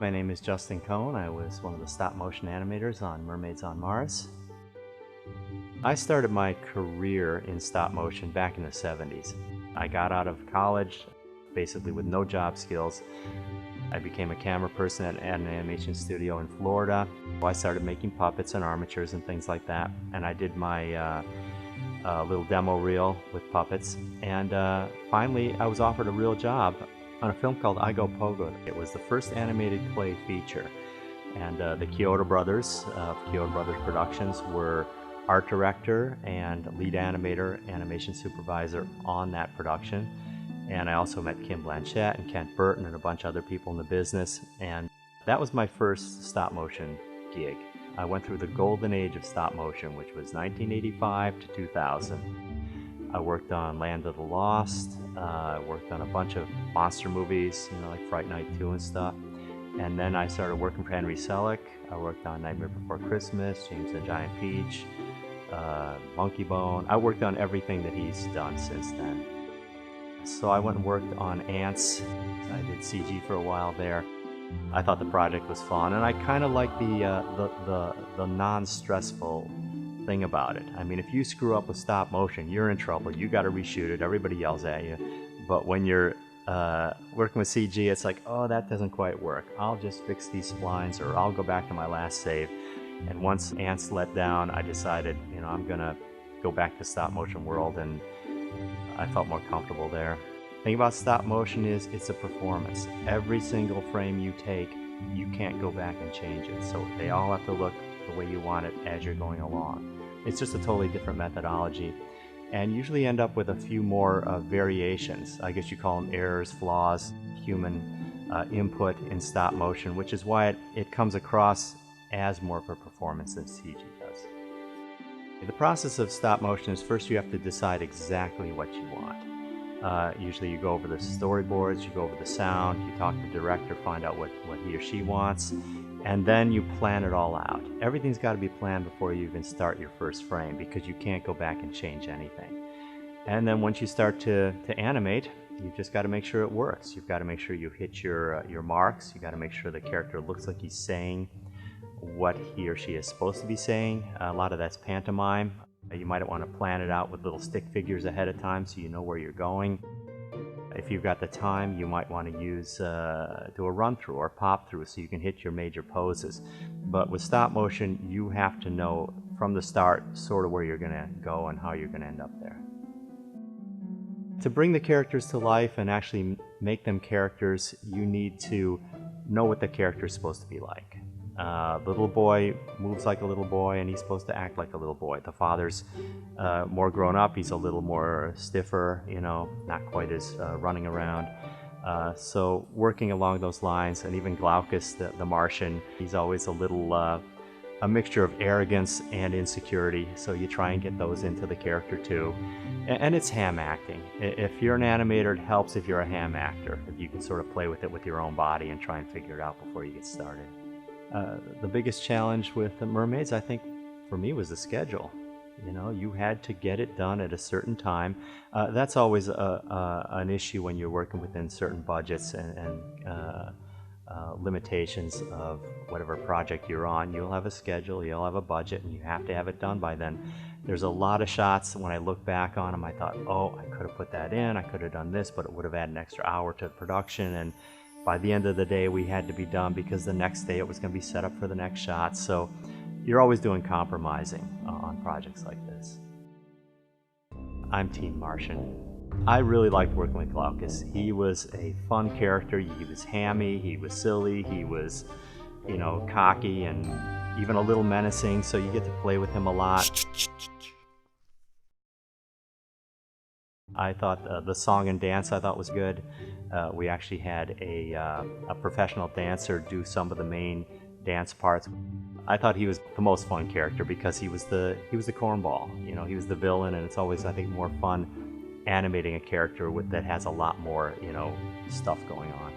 My name is Justin Kohn. I was one of the stop motion animators on Mermaids on Mars. I started my career in stop motion back in the 70s. I got out of college basically with no job skills. I became a camera person at an animation studio in Florida. I started making puppets and armatures and things like that, and I did my little demo reel with puppets, and finally I was offered a real job on a film called I Go Pogo. It was the first animated clay feature, and the Kyoto Brothers of Kyoto Brothers Productions were art director and lead animator, animation supervisor on that production. And I also met Kim Blanchett and Kent Burton and a bunch of other people in the business, and that was my first stop motion gig. I went through the golden age of stop motion, which was 1985 to 2000. I worked on Land of the Lost, I worked on a bunch of monster movies, like Fright Night 2 and stuff. And then I started working for Henry Selick. I worked on Nightmare Before Christmas, James and the Giant Peach, Monkey Bone. I worked on everything that he's done since then. So I went and worked on Ants. I did CG for a while there. I thought the project was fun, and I kind of like the non-stressful thing about it. I mean, if you screw up with stop motion, you're in trouble. You got to reshoot it. Everybody yells at you. But when you're working with CG, it's like, oh, that doesn't quite work. I'll just fix these splines, or I'll go back to my last save. And once Ants let down, I decided, I'm gonna go back to stop motion world, and I felt more comfortable there. The thing about stop motion is it's a performance. Every single frame you take, you can't go back and change it. So they all have to look the way you want it as you're going along. It's just a totally different methodology, and usually end up with a few more variations. I guess you call them errors, flaws, human input in stop motion, which is why it comes across as more of a performance than CG does. The process of stop motion is first you have to decide exactly what you want. Usually you go over the storyboards, you go over the sound, you talk to the director, find out what he or she wants, and then you plan it all out. Everything's got to be planned before you even start your first frame, because you can't go back and change anything. And then once you start to animate, you've just got to make sure it works. You've got to make sure you hit your marks. You've got to make sure the character looks like he's saying what he or she is supposed to be saying. A lot of that's pantomime. You might want to plan it out with little stick figures ahead of time so you know where you're going. If you've got the time, you might want to do a run-through or pop-through so you can hit your major poses. But with stop motion, you have to know from the start sort of where you're going to go and how you're going to end up there. To bring the characters to life and actually make them characters, you need to know what the character is supposed to be like. The little boy moves like a little boy, and he's supposed to act like a little boy. The father's more grown up, he's a little more stiffer, not quite as running around. So working along those lines, and even Glaucus, the Martian, he's always a little, a mixture of arrogance and insecurity, so you try and get those into the character too. And it's ham acting. If you're an animator, it helps if you're a ham actor, if you can sort of play with it with your own body and try and figure it out before you get started. The biggest challenge with the Mermaids, I think, for me, was the schedule. You had to get it done at a certain time. That's always an issue when you're working within certain budgets and limitations of whatever project you're on. You'll have a schedule, you'll have a budget, and you have to have it done by then. There's a lot of shots, when I look back on them, I thought, oh, I could have put that in, I could have done this, but it would have added an extra hour to production, and by the end of the day, we had to be done because the next day it was going to be set up for the next shot. So you're always doing compromising on projects like this. I'm Team Martian. I really liked working with Glaucus. He was a fun character. He was hammy, he was silly, he was, cocky and even a little menacing, so you get to play with him a lot. I thought the song and dance I thought was good. We actually had a professional dancer do some of the main dance parts. I thought he was the most fun character because he was the cornball. He was the villain, and it's always, I think, more fun animating a character that has a lot more stuff going on.